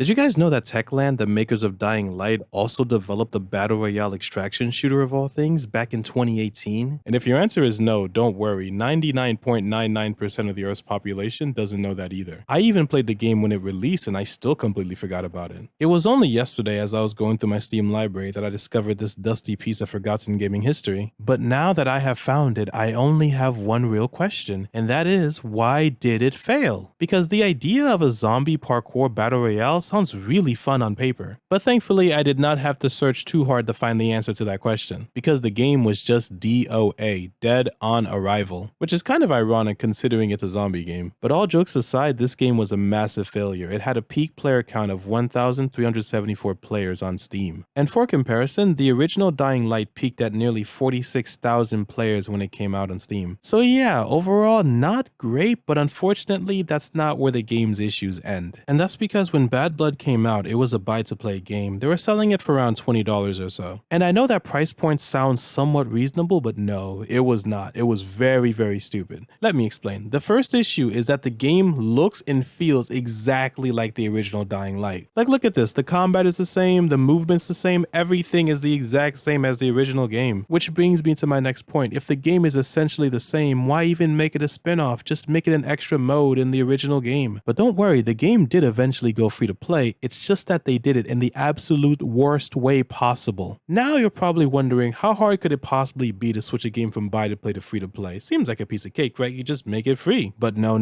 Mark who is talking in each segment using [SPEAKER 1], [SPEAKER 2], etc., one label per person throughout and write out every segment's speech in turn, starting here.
[SPEAKER 1] Did you guys know that Techland, the makers of Dying Light, also developed the Battle Royale extraction shooter of all things back in 2018? And if your answer is no, don't worry, 99.99% of the Earth's population doesn't know that either. I even played the game when it released and I still completely forgot about it. It was only yesterday as I was going through my Steam library that I discovered this dusty piece of forgotten gaming history. But now that I have found it, I only have one real question, and that is, why did it fail? Because the idea of a zombie parkour battle royale sounds really fun on paper. But thankfully, I did not have to search too hard to find the answer to that question, because the game was just DOA, Dead on Arrival, which is kind of ironic considering it's a zombie game. But all jokes aside, this game was a massive failure. It had a peak player count of 1,374 players on Steam. And for comparison, the original Dying Light peaked at nearly 46,000 players when it came out on Steam. So yeah, overall not great, but unfortunately that's not where the game's issues end. And that's because when Bad Blood came out, it was a buy-to-play game. They were selling it for around $20 or so. And I know that price point sounds somewhat reasonable, but no, it was not. It was very, very stupid. Let me explain. The first issue is that the game looks and feels exactly like the original Dying Light. Like, look at this. The combat is the same, the movement's the same, everything is the exact same as the original game. Which brings me to my next point. If the game is essentially the same, why even make it a spin-off? Just make it an extra mode in the original game. But don't worry, the game did eventually go free to play. It's just that they did it in the absolute worst way possible. Now you're probably wondering, how hard could it possibly be to switch a game from buy to play to free to play? Seems like a piece of cake, right? You just make it free. But no.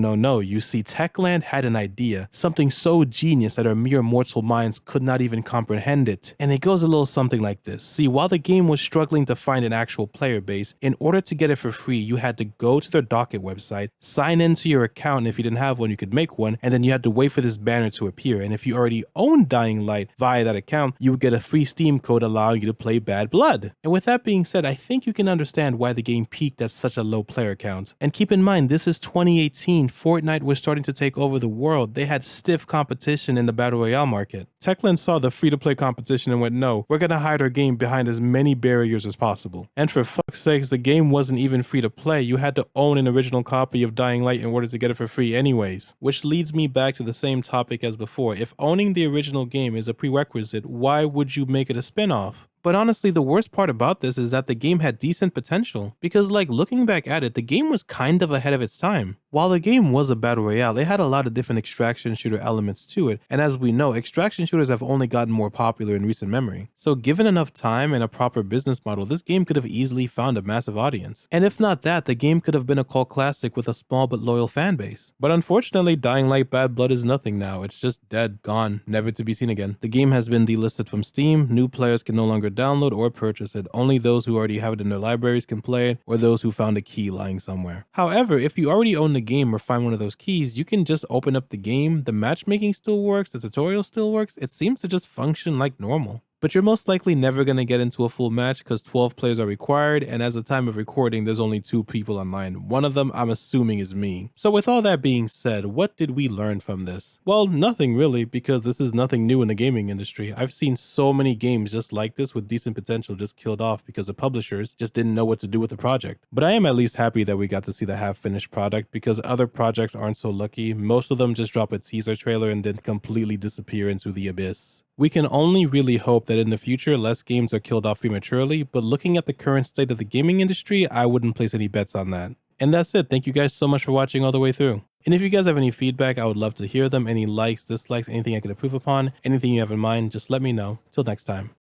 [SPEAKER 1] You see, Techland had an idea, something so genius that our mere mortal minds could not even comprehend it. And it goes a little something like this. See, while the game was struggling to find an actual player base, in order to get it for free, you had to go to their docket website, sign into your account, and if you didn't have one, you could make one, and then you had to wait for this banner to appear. And if you already owned Dying Light via that account, you would get a free Steam code allowing you to play Bad Blood. And with that being said, I think you can understand why the game peaked at such a low player count. And keep in mind, this is 2018. Fortnite was starting to take over the world. They had stiff competition in the Battle Royale market. Techland saw the free-to-play competition and went, no, we're gonna hide our game behind as many barriers as possible. And for fuck's sakes, the game wasn't even free-to-play. You had to own an original copy of Dying Light in order to get it for free anyways. Which leads me back to the same topic as before. If owning the original game is a prerequisite, why would you make it a spin-off? But honestly, the worst part about this is that the game had decent potential, because like looking back at it, the game was kind of ahead of its time. While the game was a battle royale, it had a lot of different extraction shooter elements to it, and as we know, extraction shooters have only gotten more popular in recent memory. So given enough time and a proper business model, this game could have easily found a massive audience. And if not that, the game could have been a cult classic with a small but loyal fan base. But unfortunately, Dying Light Bad Blood is nothing now. It's just dead, gone, never to be seen again. The game has been delisted from Steam. New players can no longer download or purchase it. Only those who already have it in their libraries can play it, or those who found a key lying somewhere. However, if you already own the game or find one of those keys, you can just open up the game. The matchmaking still works, the tutorial still works. It seems to just function like normal. But you're most likely never going to get into a full match because 12 players are required, and as the time of recording, there's only 2 people online. One of them, I'm assuming, is me. So with all that being said, what did we learn from this? Well, nothing really, because this is nothing new in the gaming industry. I've seen so many games just like this with decent potential just killed off because the publishers just didn't know what to do with the project. But I am at least happy that we got to see the half-finished product, because other projects aren't so lucky. Most of them just drop a teaser trailer and then completely disappear into the abyss. We can only really hope that in the future, less games are killed off prematurely, but looking at the current state of the gaming industry, I wouldn't place any bets on that. And that's it. Thank you guys so much for watching all the way through. And if you guys have any feedback, I would love to hear them. Any likes, dislikes, anything I could improve upon, anything you have in mind, just let me know. Till next time.